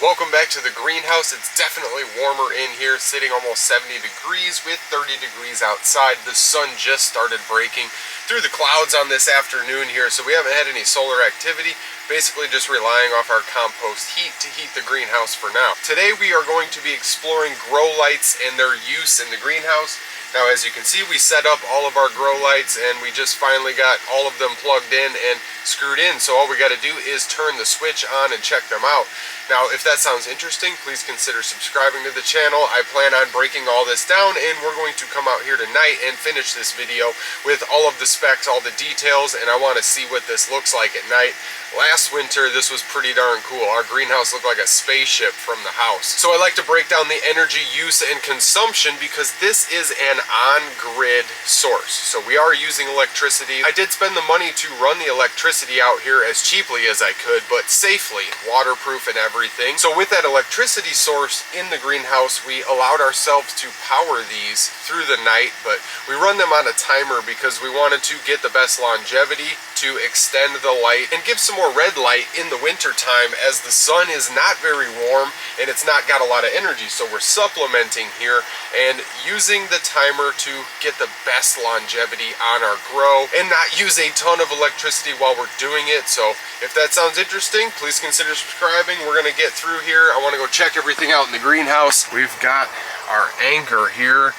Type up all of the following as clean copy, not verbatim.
Welcome back to the greenhouse. It's definitely warmer in here, sitting almost 70 degrees with 30 degrees outside. The sun just started breaking through the clouds on this afternoon here, so we haven't had any solar activity, basically just relying off our compost heat to heat the greenhouse for now. Today we are going to be exploring grow lights and their use in the greenhouse. Now, as you can see, we set up all of our grow lights and we just finally got all of them plugged in and screwed in. So all we got to do is turn the switch on and check them out. Now, if that sounds interesting, please consider subscribing to the channel. I plan on breaking all this down, and we're going to come out here tonight and finish this video with all of the specs, all the details, and I want to see what this looks like at night. Last winter, this was pretty darn cool. Our greenhouse looked like a spaceship from the house. So I like to break down the energy use and consumption because this is an on-grid source. So we are using electricity. I did spend the money to run the electricity out here as cheaply as I could, but safely, waterproof and everything. So with that electricity source in the greenhouse, we allowed ourselves to power these through the night, but we run them on a timer because we wanted to get the best longevity, to extend the light and give some more red light in the winter time, as the sun is not very warm and it's not got a lot of energy. So we're supplementing here and using the timer to get the best longevity on our grow and not use a ton of electricity while we're doing it. So if that sounds interesting, please consider subscribing. We're gonna get through here. I wanna go check everything out in the greenhouse. We've got our anchor here,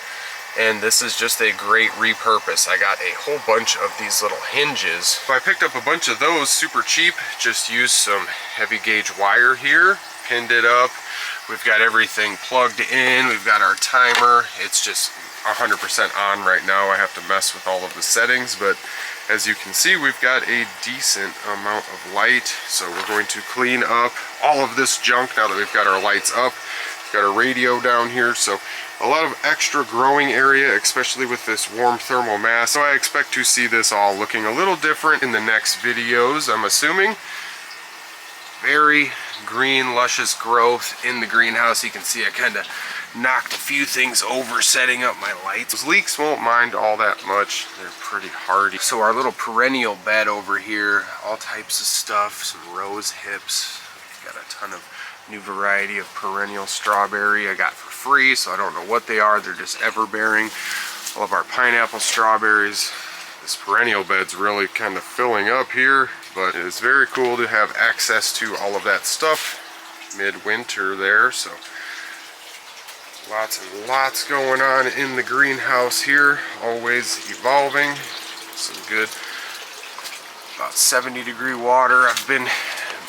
and this is just a great repurpose. I got a whole bunch of these little hinges. So I picked up a bunch of those super cheap, just used some heavy gauge wire here, pinned it up. We've got everything plugged in. We've got our timer. It's just 100% on right now. I have to mess with all of the settings, but as you can see, we've got a decent amount of light. So we're going to clean up all of this junk now that we've got our lights up. We've got a radio down here, so a lot of extra growing area, especially with this warm thermal mass. So I expect to see this all looking a little different in the next videos, I'm assuming. Very green, luscious growth in the greenhouse. You can see I kind of knocked a few things over setting up my lights. Those leeks won't mind all that much. They're pretty hardy. So our little perennial bed over here, all types of stuff, some rose hips. Got a ton of new variety of perennial strawberry I got for free, so I don't know what they are. They're just ever-bearing. All of our pineapple strawberries. This perennial bed's really kind of filling up here, but it's very cool to have access to all of that stuff midwinter there. So lots and lots going on in the greenhouse here, always evolving. Some good about 70-degree water. I've been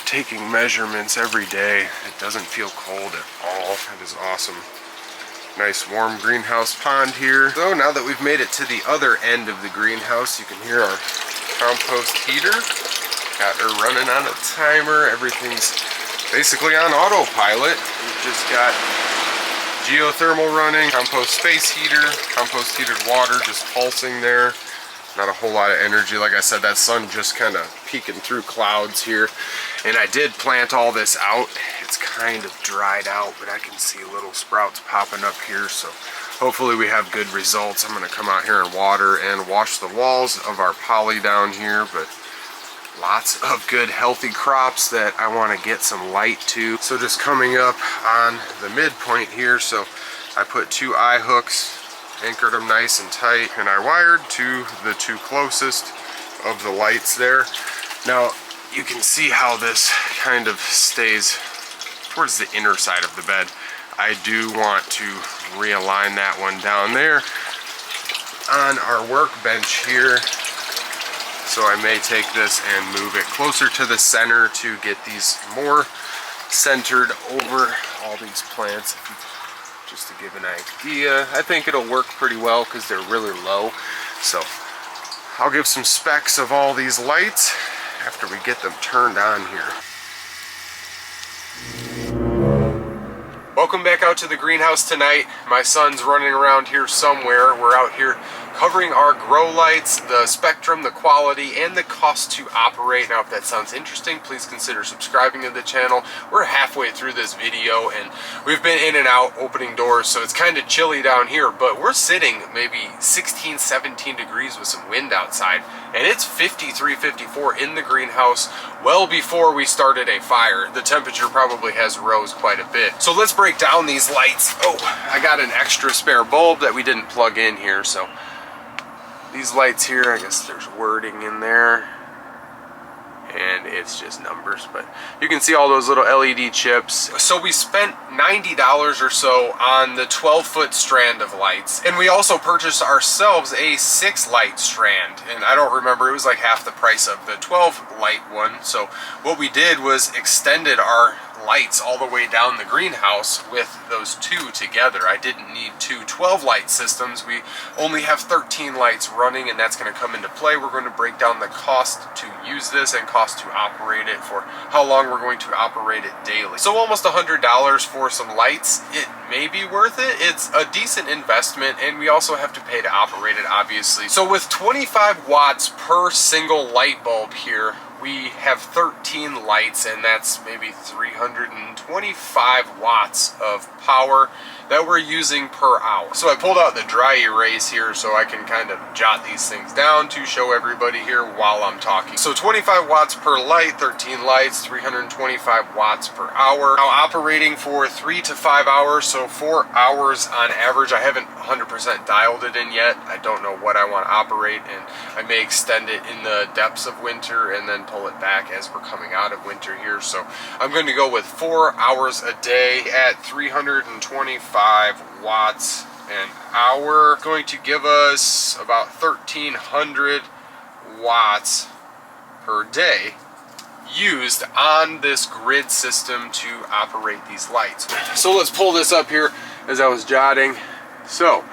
taking measurements every day. It doesn't feel cold at all. That is awesome. Nice warm greenhouse pond here. So now that we've made it to the other end of the greenhouse, you can hear our compost heater. Got her running on a timer. Everything's basically on autopilot. We've just got geothermal running, compost space heater, compost heated water just pulsing there. Not a whole lot of energy. Like I said, that sun just kind of peeking through clouds here. And I did plant all this out. It's kind of dried out, but I can see little sprouts popping up here. So hopefully we have good results. I'm going to come out here and water and wash the walls of our poly down here. But lots of good healthy crops that I want to get some light to. So just coming up on the midpoint here. So I put 2 eye hooks, anchored them nice and tight, and I wired to the 2 closest of the lights there. Now you can see how this kind of stays towards the inner side of the bed. I do want to realign that one down there on our workbench here. So I may take this and move it closer to the center to get these more centered over all these plants. Just to give an idea, I think it'll work pretty well because they're really low. So I'll give some specs of all these lights after we get them turned on here. Welcome back out to the greenhouse tonight. My son's running around here somewhere. We're out here covering our grow lights, the spectrum, the quality, and the cost to operate. Now, if that sounds interesting, please consider subscribing to the channel. We're halfway through this video, and we've been in and out opening doors, so it's kind of chilly down here, but we're sitting maybe 16, 17 degrees with some wind outside. and it's 53, 54 in the greenhouse well before we started a fire. The temperature probably has rose quite a bit. So let's break down these lights. Oh, I got an extra spare bulb that we didn't plug in here. So these lights here, I guess there's wording in there, and it's just numbers, but you can see all those little LED chips. So we spent $90 or so on the 12-foot strand of lights, and we also purchased ourselves a 6-light strand, and I don't remember, it was like half the price of the 12-light one. So what we did was extended our lights all the way down the greenhouse with those 2 together. I didn't need 2 12-light systems. We only have 13 lights running, and that's going to come into play. We're going to break down the cost to use this and cost to operate it, for how long we're going to operate it daily. So almost $100 for some lights. It may be worth it. It's a decent investment, and we also have to pay to operate it, obviously. So with 25 watts per single light bulb here, we have 13 lights, and that's maybe 325 watts of power that we're using per hour. So I pulled out the dry erase here so I can kind of jot these things down to show everybody here while I'm talking. So 25 watts per light, 13 lights, 325 watts per hour. Now operating for 3 to 5 hours, so 4 hours on average. I haven't 100% dialed it in yet. I don't know what I want to operate, and I may extend it in the depths of winter and then pull it back as we're coming out of winter here. So I'm going to go with 4 hours a day at 325 watts an hour. Going to give us about 1,300 watts per day used on this grid system to operate these lights. So let's pull this up here as I was jotting. So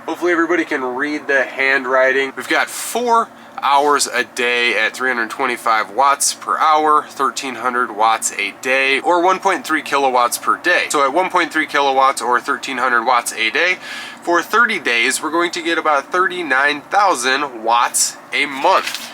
hopefully everybody can read the handwriting. We've got 4 hours a day at 325 watts per hour, 1,300 watts a day, or 1.3 kilowatts per day. So at 1.3 kilowatts or 1,300 watts a day, for 30 days, we're going to get about 39,000 watts a month.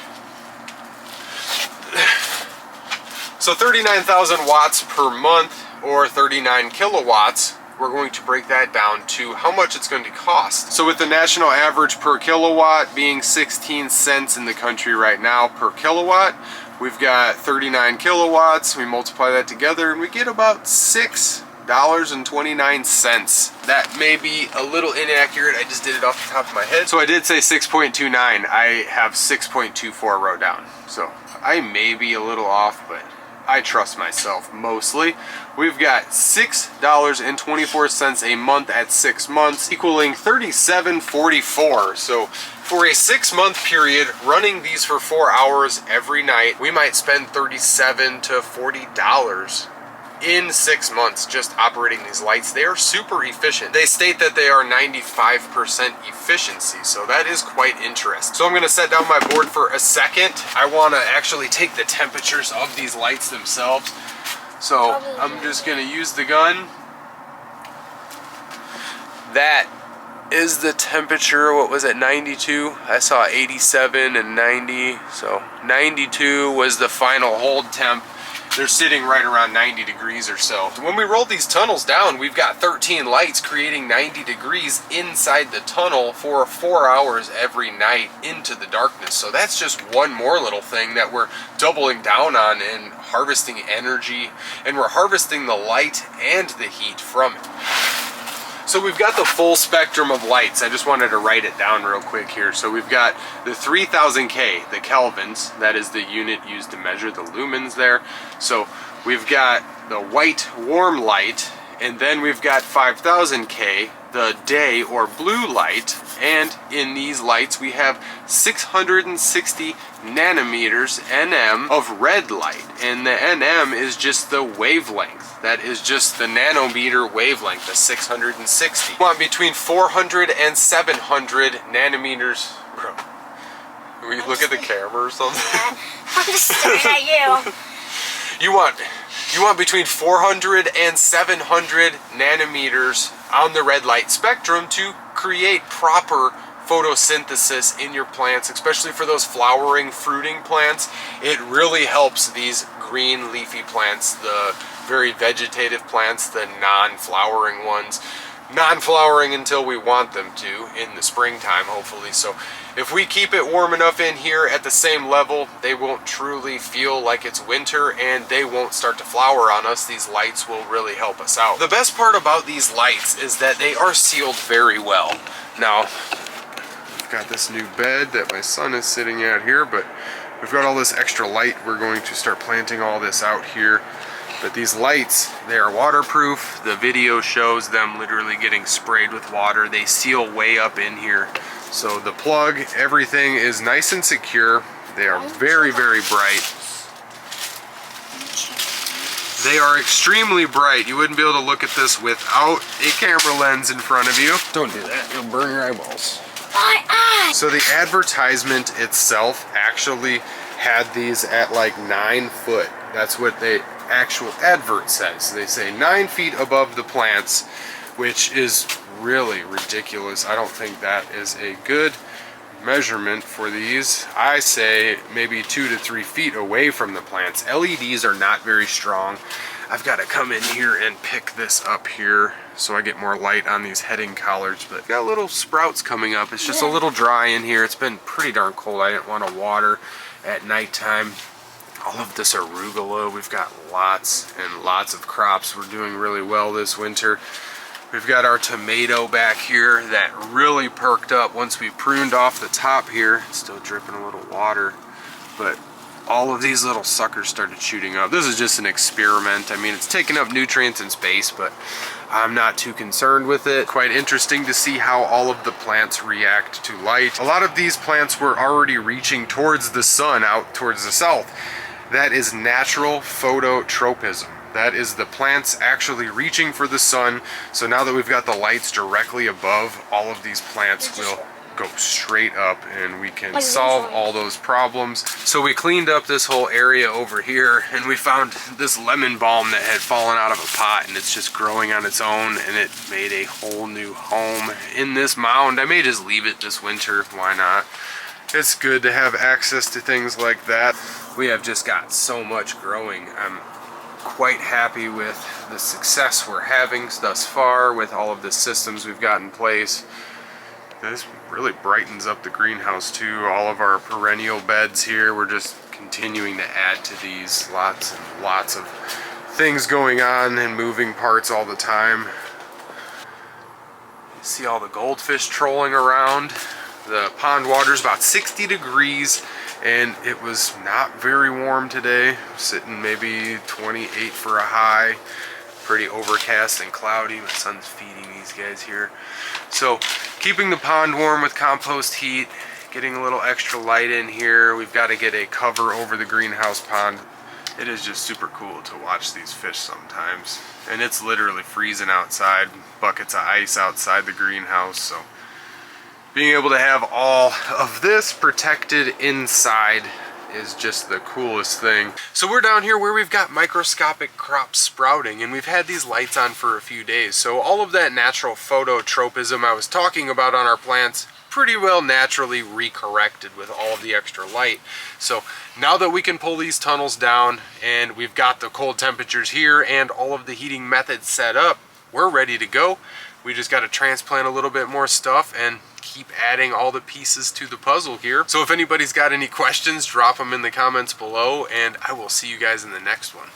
So 39,000 watts per month, or 39 kilowatts. We're going to break that down to how much it's going to cost. So with the national average per kilowatt being 16 cents in the country right now per kilowatt, we've got 39 kilowatts. We multiply that together and we get about $6.29. That may be a little inaccurate. I just did it off the top of my head. So I did say 6.29. I have 6.24 wrote down. So I may be a little off, but I trust myself mostly. We've got $6.24 a month at 6 months, equaling $37.44. So for a 6-month period, running these for 4 hours every night, we might spend $37 to $40 in 6 months just operating these lights. They are super efficient. They state that they are 95% efficiency, so that is quite interesting. So I'm going to set down my board for a second. I want to actually take the temperatures of these lights themselves. So I'm just going to use the gun. That is the temperature. What was it, 92? I saw 87 and 90. So 92 was the final hold temp. They're sitting right around 90 degrees or so. When we roll these tunnels down, we've got 13 lights creating 90 degrees inside the tunnel for 4 hours every night into the darkness. So that's just one more little thing that we're doubling down on and harvesting energy, and we're harvesting the light and the heat from it. So we've got the full spectrum of lights. I just wanted to write it down real quick here. So we've got the 3000K, the kelvins, that is the unit used to measure the lumens there. So we've got the white warm light, and then we've got 5000K, the day or blue light, and in these lights we have 660 nanometers nm of red light, and the nm is just the wavelength. That is just the nanometer wavelength, the 660. You want between 400 and 700 nanometers. Bro, can we look at the camera or something? I'm just staring at you. You want between 400 and 700 nanometers on the red light spectrum to create proper photosynthesis in your plants, especially for those flowering, fruiting plants. It really helps these green leafy plants, the very vegetative plants, the non-flowering ones. Non-flowering until we want them to in the springtime, hopefully. So If we keep it warm enough in here at the same level, they won't truly feel like it's winter and they won't start to flower on us. These lights will really help us out. The best part about these lights is that they are sealed very well. Now, I've got this new bed that my son is sitting at here, but we've got all this extra light. We're going to start planting all this out here. But these lights, they are waterproof. The video shows them literally getting sprayed with water. They seal way up in here. So the plug, everything is nice and secure. They are very, very bright. They are extremely bright. You wouldn't be able to look at this without a camera lens in front of you. Don't do that, you'll burn your eyeballs. My eye! So the advertisement itself actually had these at like 9 foot. That's what the actual advert says. They say 9 feet above the plants, which is really ridiculous. I don't think that is a good measurement for these. I say maybe 2 to 3 feet away from the plants. LEDs are not very strong. I've got to come in here and pick this up here so I get more light on these heading collards, but got little sprouts coming up. It's just a little dry in here. It's been pretty darn cold. I didn't want to water at nighttime. All of this arugula, we've got lots and lots of crops. We're doing really well this winter. We've got our tomato back here that really perked up once we pruned off the top here. It's still dripping a little water, but all of these little suckers started shooting up. This is just an experiment. I mean, it's taking up nutrients in space, but I'm not too concerned with it. Quite interesting to see how all of the plants react to light. A lot of these plants were already reaching towards the sun out towards the south. That is natural phototropism. That is the plants actually reaching for the sun. So now that we've got the lights directly above, all of these plants will go straight up and we can solve all those problems. So we cleaned up this whole area over here and we found this lemon balm that had fallen out of a pot, and it's just growing on its own, and it made a whole new home in this mound. I may just leave it this winter, why not? It's good to have access to things like that. We have just got so much growing. I'm quite happy with the success we're having thus far with all of the systems we've got in place. This really brightens up the greenhouse too. All of our perennial beds here, we're just continuing to add to these. Lots and lots of things going on and moving parts all the time. You see all the goldfish trolling around. The pond water is about 60 degrees and it was not very warm today. Sitting maybe 28 for a high. Pretty overcast and cloudy. My son's feeding these guys here. So keeping the pond warm with compost heat, getting a little extra light in here. We've got to get a cover over the greenhouse pond. It is just super cool to watch these fish sometimes. And it's literally freezing outside. Buckets of ice outside the greenhouse. So being able to have all of this protected inside is just the coolest thing. So we're down here where we've got microscopic crops sprouting, and we've had these lights on for a few days. So all of that natural phototropism I was talking about on our plants pretty well naturally recorrected with all of the extra light. So now that we can pull these tunnels down and we've got the cold temperatures here and all of the heating methods set up, we're ready to go. We just got to transplant a little bit more stuff and keep adding all the pieces to the puzzle here. So if anybody's got any questions, drop them in the comments below, and I will see you guys in the next one.